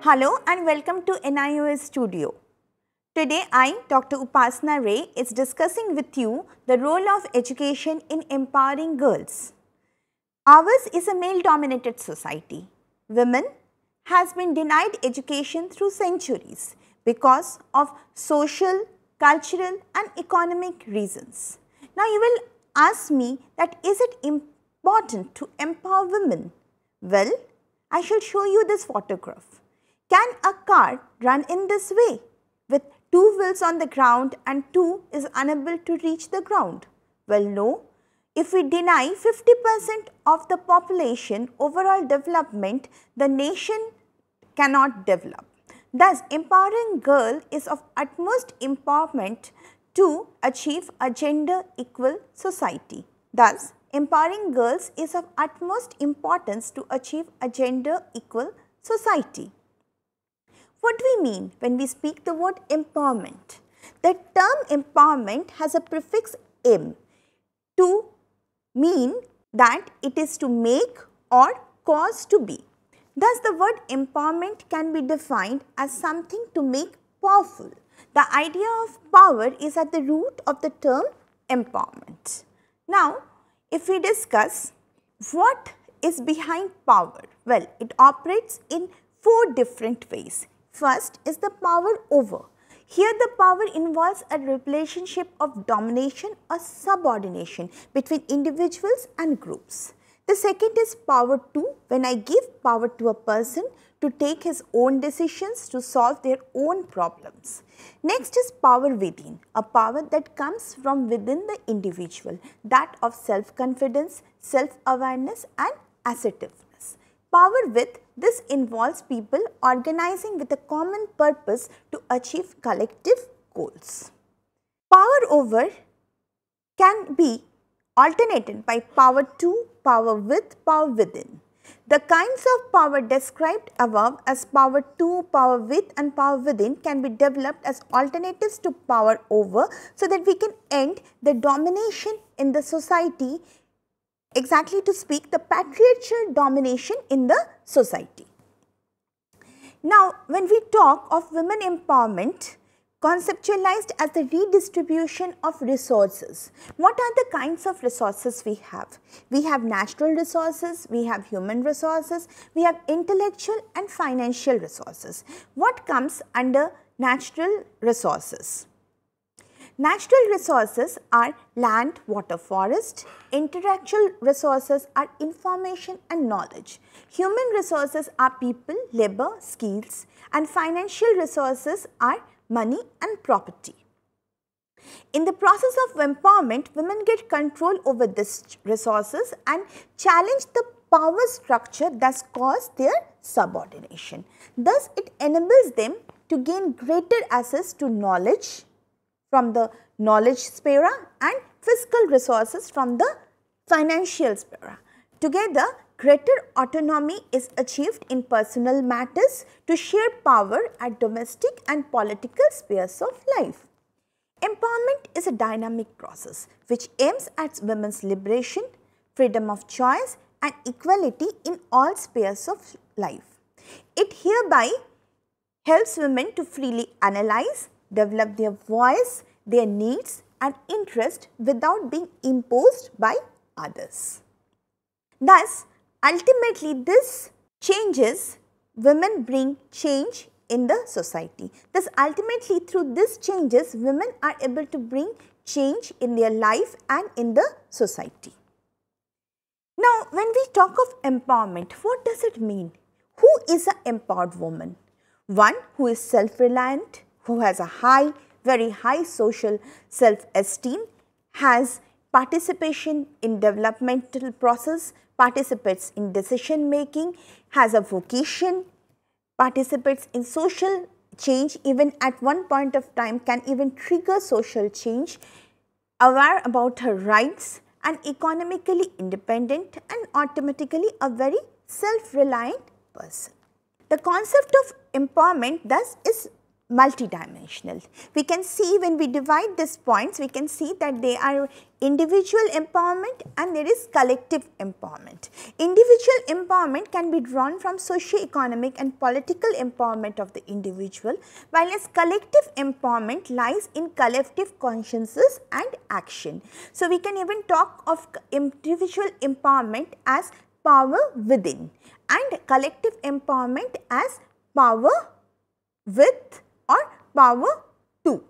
Hello and welcome to NIOS Studio. Today I, Dr. Upasana Ray, is discussing with you the role of education in empowering girls. Ours is a male-dominated society. Women has been denied education through centuries because of social, cultural and economic reasons. Now you will ask me that is it important to empower women? Well, I shall show you this photograph. Can a car run in this way with two wheels on the ground and two is unable to reach the ground? Well, no. If we deny 50% of the population overall development, the nation cannot develop. Thus, empowering girl is of utmost importance to achieve a gender equal society. Thus, empowering girls is of utmost importance to achieve a gender equal society. What do we mean when we speak the word empowerment? The term empowerment has a prefix em to mean that it is to make or cause to be. Thus, the word empowerment can be defined as something to make powerful. The idea of power is at the root of the term empowerment. Now, if we discuss what is behind power, well, it operates in four different ways. First is the power over. Here the power involves a relationship of domination or subordination between individuals and groups. The second is power to, when I give power to a person to take his own decisions to solve their own problems. Next is power within, a power that comes from within the individual, that of self-confidence, self-awareness and assertiveness. Power with, this involves people organizing with a common purpose to achieve collective goals. Power over can be alternated by power to, power with, power within. The kinds of power described above as power to, power with and power within can be developed as alternatives to power over so that we can end the domination in the society, exactly to speak the patriarchal domination in the society. Now, when we talk of women empowerment, conceptualized as the redistribution of resources. What are the kinds of resources we have? We have natural resources, we have human resources, we have intellectual and financial resources. What comes under natural resources? Natural resources are land, water, forest. Intellectual resources are information and knowledge. Human resources are people, labor, skills, and financial resources are money and property. In the process of empowerment, women get control over these resources and challenge the power structure thus cause their subordination. Thus, it enables them to gain greater access to knowledge from the knowledge sphere and fiscal resources from the financial sphere. Together, greater autonomy is achieved in personal matters to share power at domestic and political spheres of life. Empowerment is a dynamic process which aims at women's liberation, freedom of choice and equality in all spheres of life. It hereby helps women to freely analyze, develop their voice, their needs and interest without being imposed by others. Thus, ultimately this changes, women bring change in the society. Thus, ultimately through these changes, women are able to bring change in their life and in the society. Now, when we talk of empowerment, what does it mean? Who is an empowered woman? One who is self-reliant, who has a very high social self-esteem, has participation in developmental process, participates in decision making, has a vocation, participates in social change, even at one point of time can even trigger social change, aware about her rights and economically independent and automatically a very self-reliant person. The concept of empowerment thus is multidimensional. We can see when we divide these points, we can see that they are individual empowerment and there is collective empowerment. Individual empowerment can be drawn from socio-economic and political empowerment of the individual, while as collective empowerment lies in collective consciences and action. So, we can even talk of individual empowerment as power within and collective empowerment as power with or power to.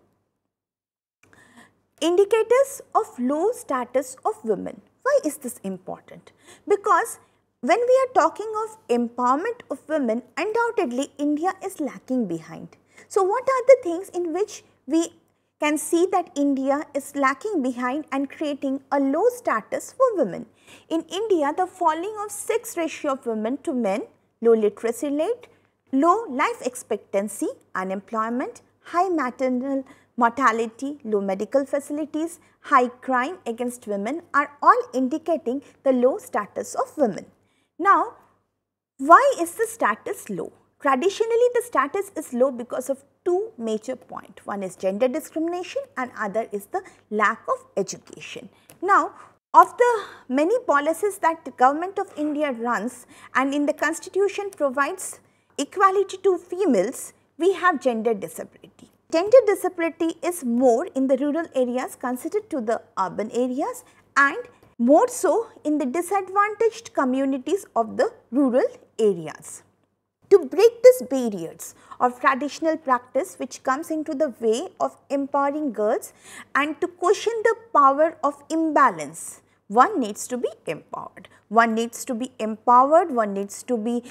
Indicators of low status of women. Why is this important? Because when we are talking of empowerment of women, undoubtedly India is lacking behind. So, what are the things in which we can see that India is lacking behind and creating a low status for women? In India, the falling of sex ratio of women to men, low literacy rate, low life expectancy, unemployment, high maternal mortality, low medical facilities, high crime against women are all indicating the low status of women. Now, why is the status low? Traditionally, the status is low because of two major points. One is gender discrimination and other is the lack of education. Now, of the many policies that the government of India runs and in the constitution provides equality to females, we have gender disparity. Gender disparity is more in the rural areas considered to the urban areas and more so in the disadvantaged communities of the rural areas. To break these barriers of traditional practice which comes into the way of empowering girls and to cushion the power of imbalance, one needs to be empowered. One needs to be empowered, one needs to be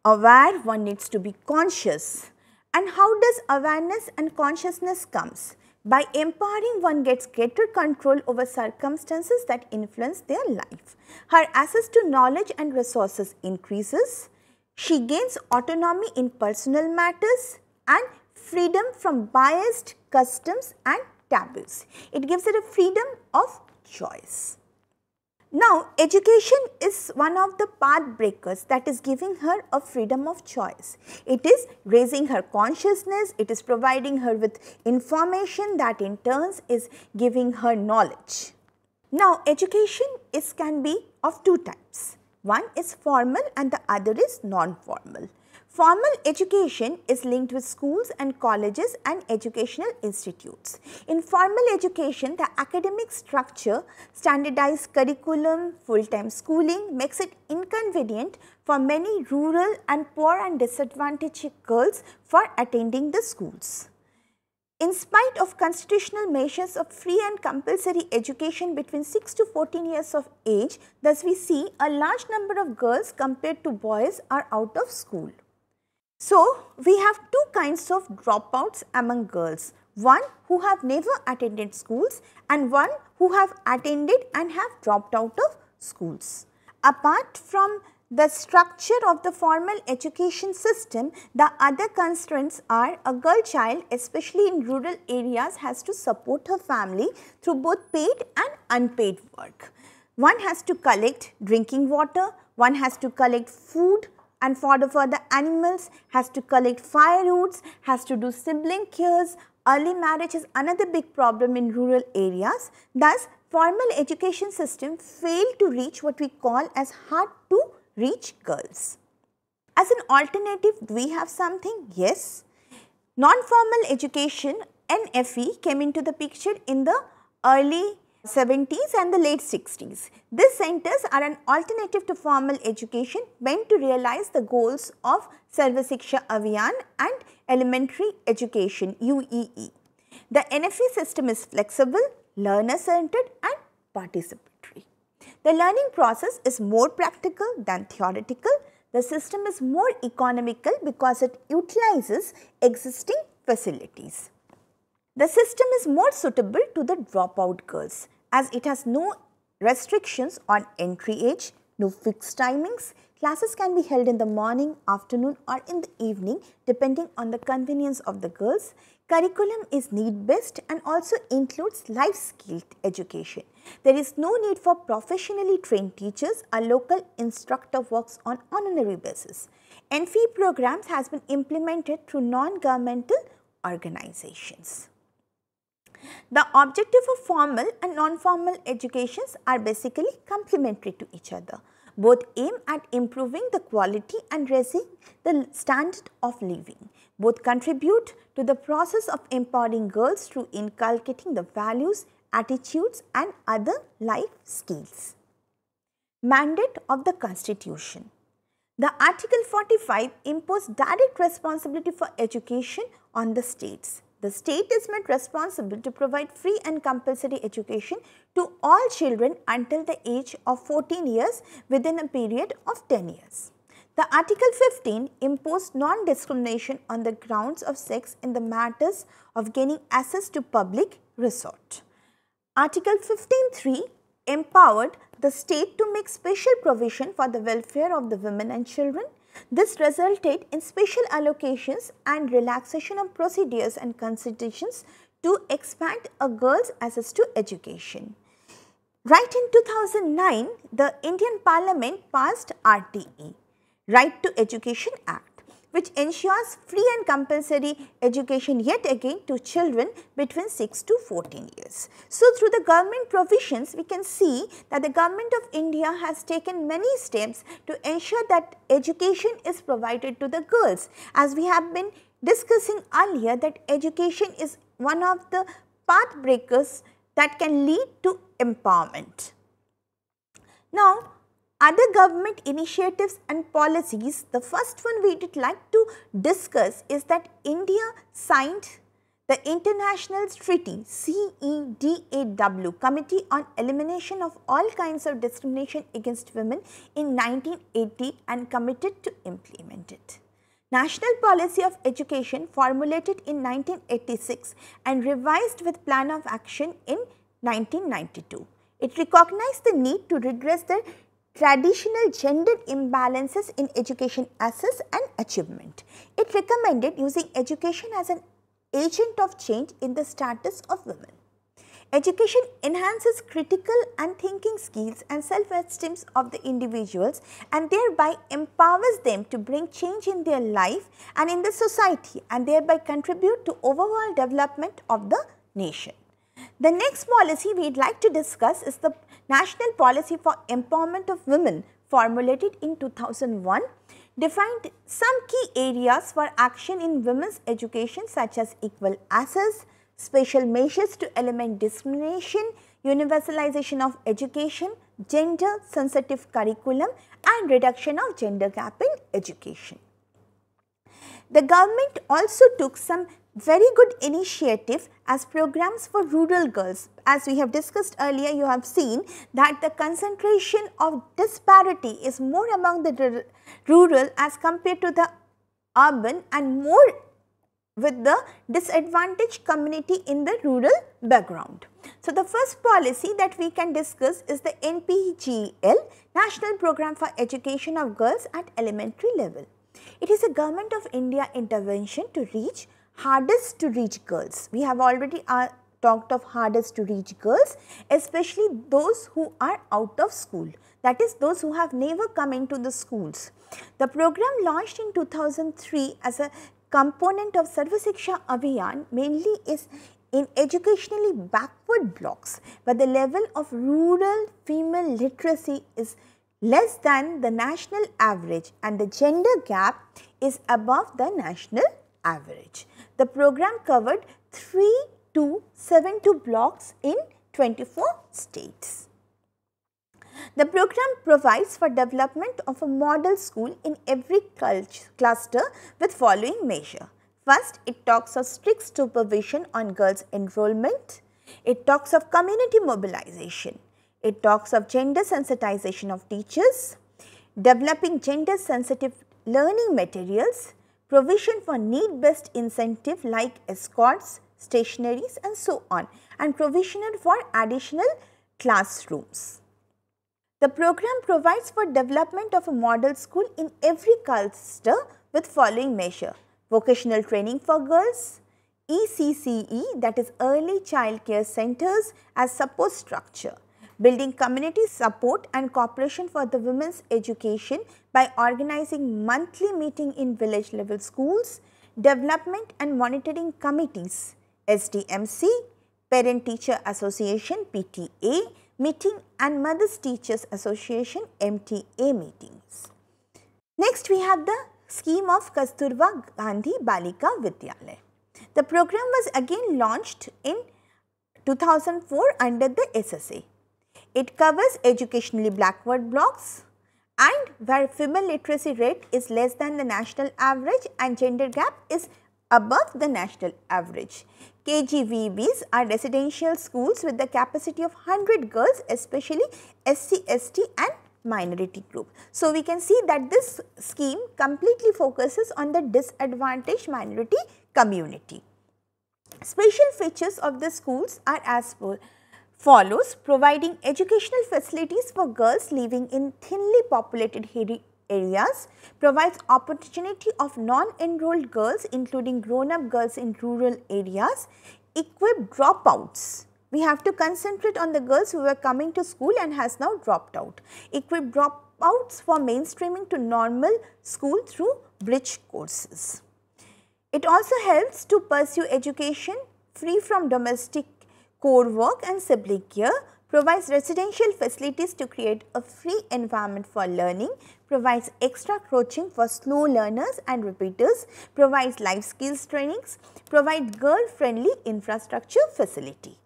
aware, one needs to be conscious. And how does awareness and consciousness comes? By empowering, one gets greater control over circumstances that influence their life. Her access to knowledge and resources increases. She gains autonomy in personal matters and freedom from biased customs and taboos. It gives her a freedom of choice. Now, education is one of the path breakers that is giving her a freedom of choice. It is raising her consciousness, it is providing her with information that in turn is giving her knowledge. Now, education can be of two types. One is formal and the other is non-formal. Formal education is linked with schools and colleges and educational institutes. In formal education, the academic structure, standardized curriculum, full-time schooling makes it inconvenient for many rural and poor and disadvantaged girls for attending the schools. In spite of constitutional measures of free and compulsory education between 6 to 14 years of age, thus we see a large number of girls compared to boys are out of school. So, we have two kinds of dropouts among girls, one who have never attended schools and one who have attended and have dropped out of schools. Apart from the structure of the formal education system, the other constraints are a girl child, especially in rural areas, has to support her family through both paid and unpaid work. One has to collect drinking water, one has to collect food and fodder for the animals, has to collect firewoods, has to do sibling cares. Early marriage is another big problem in rural areas. Thus, formal education system failed to reach what we call as hard to reach girls. As an alternative, do we have something? Yes. Non-formal education, NFE, came into the picture in the early 70s and the late 60s. These centers are an alternative to formal education meant to realize the goals of Sarva Shiksha Abhiyan and elementary education UEE. The NFE system is flexible, learner-centered and participatory. The learning process is more practical than theoretical. The system is more economical because it utilizes existing facilities. The system is more suitable to the dropout girls as it has no restrictions on entry age, no fixed timings. Classes can be held in the morning, afternoon or in the evening depending on the convenience of the girls. Curriculum is need-based and also includes life skill education. There is no need for professionally trained teachers. A local instructor works on honorary basis. NFE programs has been implemented through non-governmental organizations. The objective of formal and non-formal educations are basically complementary to each other. Both aim at improving the quality and raising the standard of living. Both contribute to the process of empowering girls through inculcating the values, attitudes and other life skills. Mandate of the Constitution. The Article 45 imposed direct responsibility for education on the states. The state is made responsible to provide free and compulsory education to all children until the age of 14 years within a period of 10 years. The Article 15 imposed non-discrimination on the grounds of sex in the matters of gaining access to public resort. Article 15(3) empowered the state to make special provision for the welfare of the women and children. This resulted in special allocations and relaxation of procedures and considerations to expand a girl's access to education. Right in 2009, the Indian Parliament passed RTE, Right to Education Act, which ensures free and compulsory education yet again to children between 6 to 14 years. So, through the government provisions, we can see that the government of India has taken many steps to ensure that education is provided to the girls. As we have been discussing earlier, that education is one of the path breakers that can lead to empowerment. Now, other government initiatives and policies, the first one we would like to discuss is that India signed the International Treaty CEDAW, Committee on Elimination of All Kinds of Discrimination Against Women in 1980 and committed to implement it. National Policy of Education formulated in 1986 and revised with Plan of Action in 1992. It recognized the need to redress the traditional gender imbalances in education access and achievement. It recommended using education as an agent of change in the status of women. Education enhances critical and thinking skills and self-esteem of the individuals and thereby empowers them to bring change in their life and in the society and thereby contribute to overall development of the nation. The next policy we would like to discuss is the National Policy for Empowerment of Women, formulated in 2001, defined some key areas for action in women's education such as equal access, special measures to eliminate discrimination, universalization of education, gender sensitive curriculum and reduction of gender gap in education. The government also took some very good initiative as programs for rural girls. As we have discussed earlier, you have seen that the concentration of disparity is more among the rural as compared to the urban and more with the disadvantaged community in the rural background. So, the first policy that we can discuss is the NPGL, National Program for Education of Girls at Elementary Level. It is a Government of India intervention to reach hardest to reach girls. We have already talked of hardest to reach girls, especially those who are out of school, that is those who have never come into the schools. The program launched in 2003 as a component of Sarva Shiksha Abhiyan mainly is in educationally backward blocks where the level of rural female literacy is less than the national average and the gender gap is above the national average. The program covered 3 to 72 blocks in 24 states. The program provides for development of a model school in every cluster with following measure. First, it talks of strict supervision on girls' enrollment. It talks of community mobilization. It talks of gender sensitization of teachers, developing gender sensitive learning materials, provision for need-based incentive like escorts, stationaries and so on, and provision for additional classrooms. The program provides for development of a model school in every cluster with following measure: vocational training for girls, ECCE, that is Early Child Care Centers as support structure, building community support and cooperation for the women's education by organizing monthly meeting in village level schools, Development and Monitoring Committees SDMC, Parent Teacher Association PTA meeting and Mothers Teachers Association MTA meetings. Next we have the scheme of Kasturba Gandhi Balika Vidyalaya. The program was again launched in 2004 under the SSA. It covers educationally backward blocks and where female literacy rate is less than the national average and gender gap is above the national average. KGVBs are residential schools with the capacity of 100 girls, especially SC, ST and minority group. So, we can see that this scheme completely focuses on the disadvantaged minority community. Special features of the schools are as follows: providing educational facilities for girls living in thinly populated areas, provides opportunity of non-enrolled girls including grown-up girls in rural areas, equip dropouts. We have to concentrate on the girls who were coming to school and has now dropped out. Equip dropouts for mainstreaming to normal school through bridge courses. It also helps to pursue education free from domestic core work and sibling care, provides residential facilities to create a free environment for learning, provides extra coaching for slow learners and repeaters, provides life skills trainings, provides girl-friendly infrastructure facility.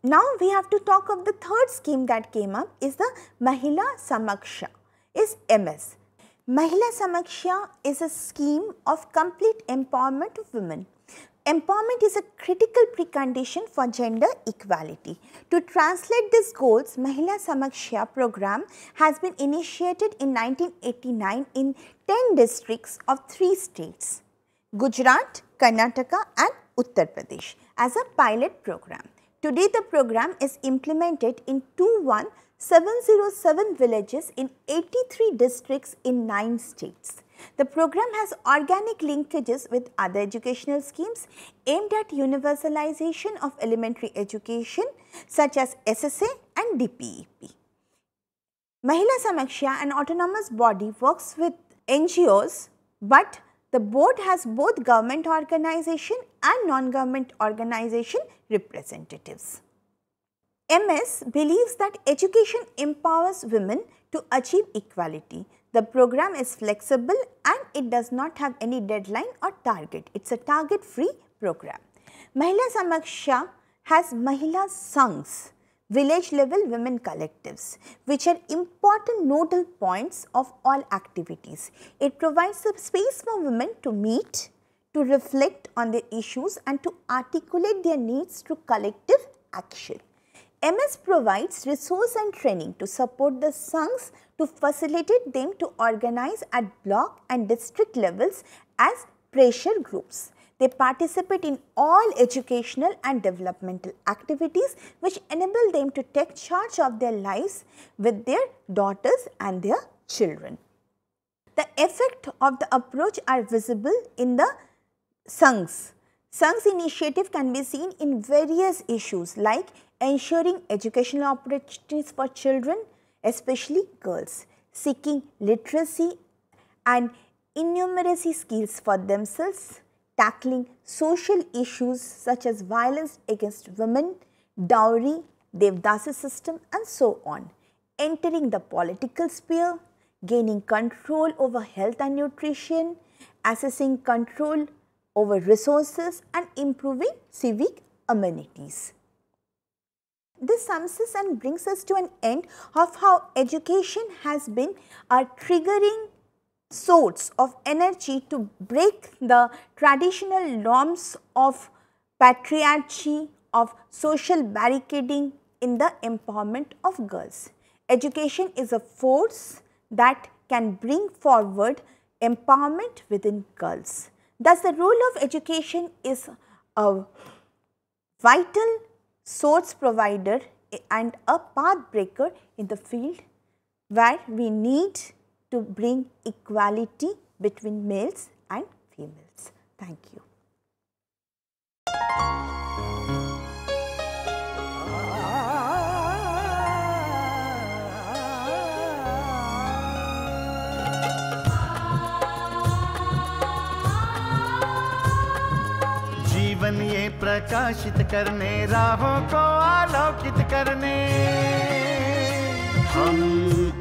Now, we have to talk of the third scheme that came up is the Mahila Samaksha, is MS. Mahila Samaksha is a scheme of complete empowerment of women. Empowerment is a critical precondition for gender equality. To translate these goals, Mahila Samaksha program has been initiated in 1989 in 10 districts of 3 states, Gujarat, Karnataka and Uttar Pradesh as a pilot program. Today, the program is implemented in 21,707 villages in 83 districts in 9 states. The program has organic linkages with other educational schemes aimed at universalization of elementary education such as SSA and DPEP. Mahila Samaksha, an autonomous body, works with NGOs, but the board has both government organization and non-government organization representatives. MS believes that education empowers women to achieve equality. The program is flexible and it does not have any deadline or target. It is a target free program. Mahila Samaksha has Mahila Sanghs, village level women collectives, which are important nodal points of all activities. It provides a space for women to meet, to reflect on their issues and to articulate their needs through collective action. MS provides resource and training to support the Sanghs to facilitate them to organize at block and district levels as pressure groups. They participate in all educational and developmental activities which enable them to take charge of their lives with their daughters and their children. The effect of the approach are visible in the Sanghs. Sanghs initiative can be seen in various issues like ensuring educational opportunities for children, especially girls, seeking literacy and innumeracy skills for themselves, tackling social issues such as violence against women, dowry, Devdasi system and so on, entering the political sphere, gaining control over health and nutrition, assessing control over resources and improving civic amenities. This sums us and brings us to an end of how education has been a triggering source of energy to break the traditional norms of patriarchy, of social barricading in the empowerment of girls. Education is a force that can bring forward empowerment within girls. Thus, the role of education is a vital source provider and a path breaker in the field where we need to bring equality between males and females. Thank you. जीवन ये प्रकाशित करने, राहों को आलोकित करने। हम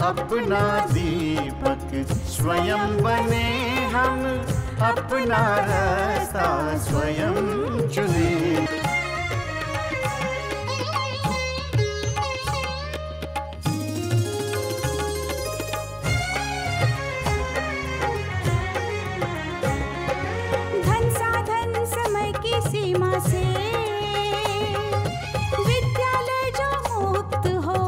अपना दीपक स्वयं बने, हम अपना रास्ता स्वयं चुने। धन साधन समय की सीमा से विद्यालय जो मुक्त हो,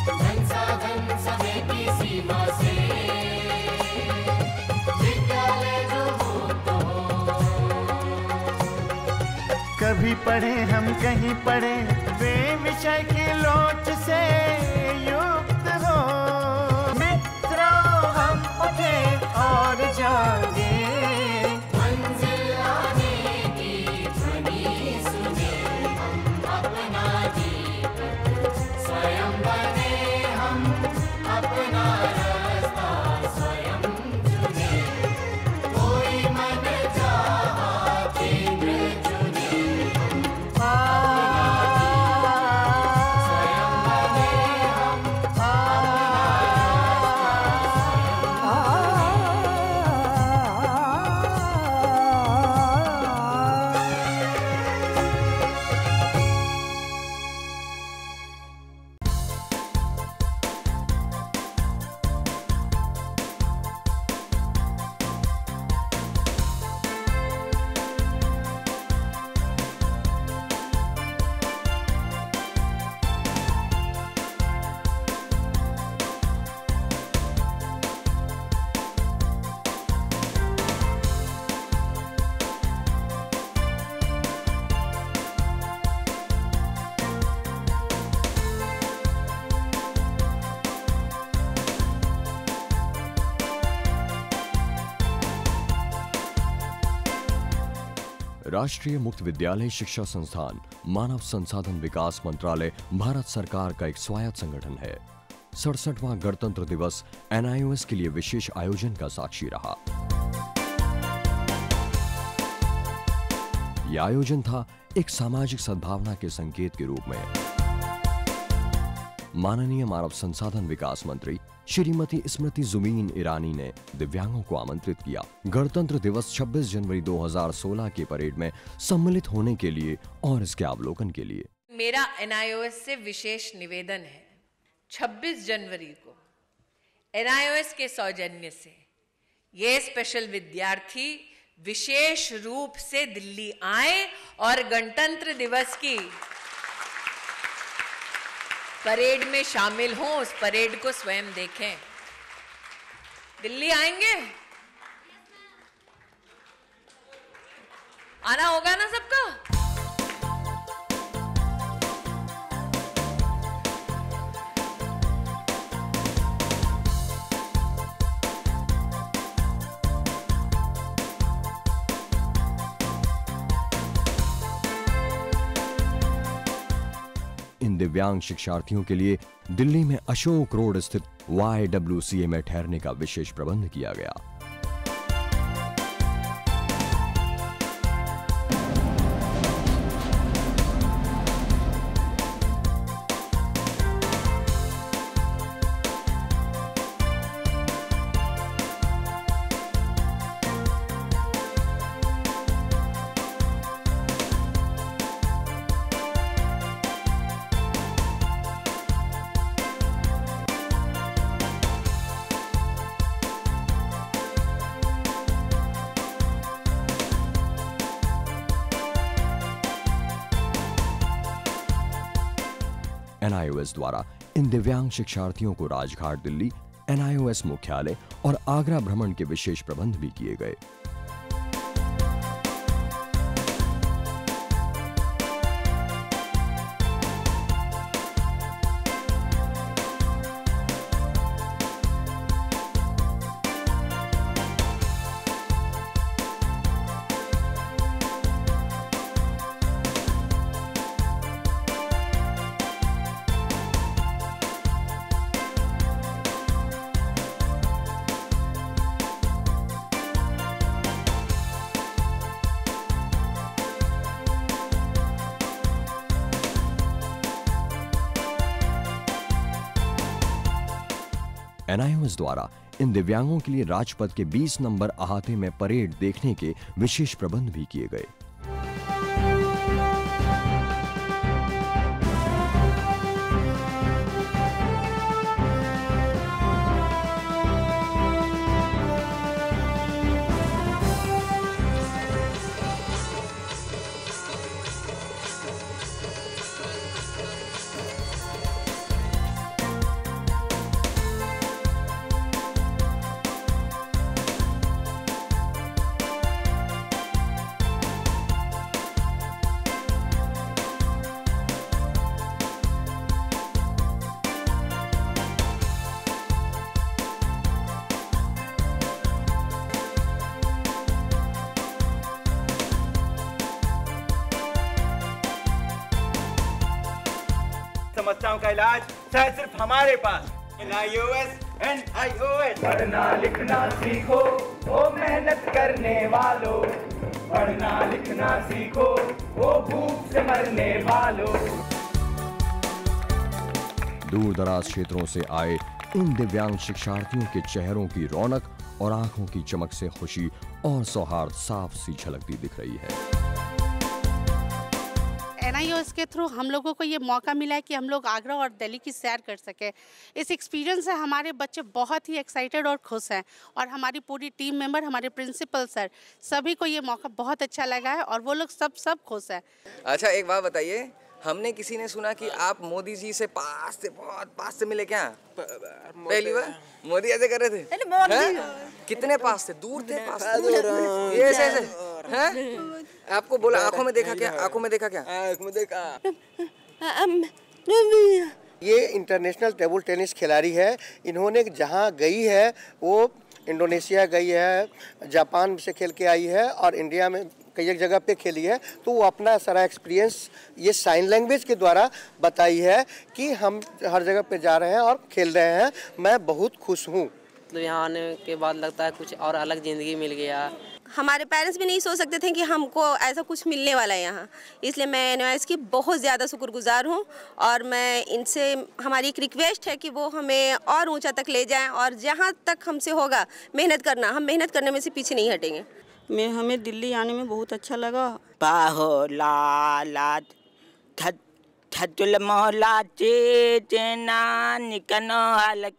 धन साधन समय की सीमा से विद्यालय जो मुक्त हो। कभी पढ़े हम कहीं पढ़े, वे विषय की लोच से युक्त हो। मित्रों हम उठे और जागे, मंजिल आने की ध्वनि सुने। हम अपना दीपक स्वयं बने, हम अपना रास्ता स्वयं चुने। कोई मन चाहा केंद्र चुने, स्वयं बने, हम राष्ट्रीय मुक्त विद्यालय शिक्षा संस्थान मानव संसाधन विकास मंत्रालय भारत सरकार का एक स्वायत्त संगठन है। 67वां गणतंत्र दिवस NIOS के लिए विशेष आयोजन का साक्षी रहा। यह आयोजन था एक सामाजिक सद्भावना के संकेत के रूप में। माननीय मानव संसाधन विकास मंत्री श्रीमती स्मृति जुबीन ईरानी ने दिव्यांगों को आमंत्रित किया गणतंत्र दिवस 26 जनवरी 2016 के परेड में सम्मिलित होने के लिए और इसके अवलोकन के लिए। मेरा NIOS से विशेष निवेदन है, 26 जनवरी को NIOS के सौजन्य से ये स्पेशल विद्यार्थी विशेष रूप से दिल्ली आए और गणतंत्र दिवस की परेड में शामिल हों, उस परेड को स्वयं देखें। दिल्ली आएंगे? आना होगा ना सबका? इन दिव्यांग शिक्षार्थियों के लिए दिल्ली में अशोक रोड स्थित YWCA में ठहरने का विशेष प्रबंध किया गया। NIOS द्वारा इन दिव्यांग शिक्षार्थियों को राजघाट दिल्ली, NIOS मुख्यालय और आगरा भ्रमण के विशेष प्रबंध भी किए गए। NIOS द्वारा इन दिव्यांगों के लिए राजपथ के 20 नंबर अहाते में परेड देखने के विशेष प्रबंध भी किए गए। समस्याओं का इलाज शायद सिर्फ हमारे पास। NIOS पढ़ना लिखना सीखो वो मेहनत करने वालों, पढ़ना लिखना सीखो वो भूख से मरने वालों। दूर दराज क्षेत्रों से आए इन दिव्यांग शिक्षार्थियों के चेहरों की रौनक और आंखों की चमक से खुशी और सौहार्द साफ सी झलकती दिख रही है। NIOS के थ्रू हम लोगों को ये मौका मिला है कि हम लोग आगरा और दिल्ली की सैर कर सके। इस एक्सपीरियंस से हमारे बच्चे बहुत ही एक्साइटेड और खुश हैं और हमारी पूरी टीम मेंबर, हमारे प्रिंसिपल सर, सभी को ये मौका बहुत अच्छा लगा है और वो लोग सब खुश हैं। अच्छा, एक बात बताइए, हमने किसी ने सुना कि आप मोदी जी से बहुत पास से मिले क्या? पहली बार मोदी ऐसे कर रहे थे? कितने पास थे? दूर थे? पास थे? ये ऐसे हैं? आपको बोला आंखों में देखा क्या? आंखों में देखा क्या? आंखों में देखा। ये इंटरनेशनल टेबल टेनिस खिलाड़ी है। इन्होंने जहाँ गई है वो इंडोनेशिया गई है, जापान से खेल के आई है और इंडिया में कई एक जगह पे खेली है। तो वो अपना सारा एक्सपीरियंस ये साइन लैंग्वेज के द्वारा बताई है कि हम हर जगह पे जा रहे हैं और खेल रहे हैं। मैं बहुत खुश हूँ। तो यहाँ आने के बाद लगता है कुछ और अलग ज़िंदगी मिल गया। हमारे पेरेंट्स भी नहीं सोच सकते थे कि हमको ऐसा कुछ मिलने वाला है यहाँ, इसलिए मैं NIOS की बहुत ज़्यादा शुक्रगुजार हूँ और मैं इनसे हमारी एक रिक्वेस्ट है कि वो हमें और ऊंचा तक ले जाएं और जहाँ तक हमसे होगा मेहनत करना, हम मेहनत करने में से पीछे नहीं हटेंगे। हमें दिल्ली आने में बहुत अच्छा लगा। पाहो लालात थतुल मोहला चेना निकनो अलग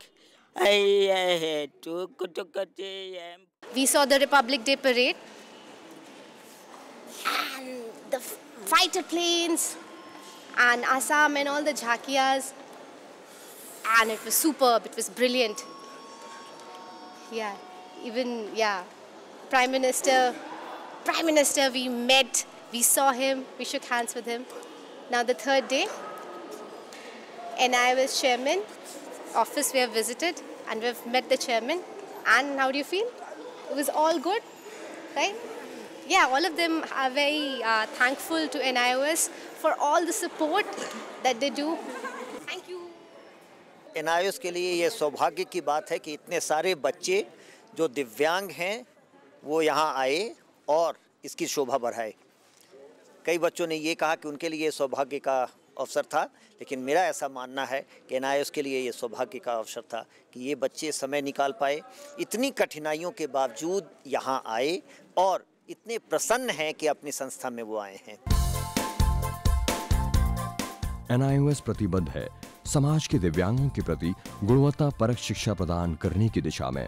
ऐ टुक टुक चे। We saw the Republic Day parade and the fighter planes and Assam and all the jhakias, and it was superb, it was brilliant. Yeah, even Prime Minister we met, we saw him, we shook hands with him. Now the third day, NIOS chairman office we have visited and we have met the chairman. And how do you feel? It was all good, right? Yeah, all of them are very thankful to NIOS for all the support that they do. Thank you. NIOS के लिए ये सौभाग्य की बात है कि इतने सारे बच्चे जो दिव्यांग हैं वो यहाँ आए और इसकी शोभा बढ़ाए। कई बच्चों ने ये कहा कि उनके लिए सौभाग्य का अवसर था, लेकिन मेरा ऐसा मानना है कि NIOS के लिए ये सौभाग्य का अवसर था कि ये बच्चे समय निकाल पाए, इतनी कठिनाइयों के बावजूद यहाँ आए और इतने प्रसन्न हैं कि अपनी संस्था में वो आए हैं। NIOS प्रतिबद्ध है समाज के दिव्यांगों के प्रति गुणवत्ता परक शिक्षा प्रदान करने की दिशा में।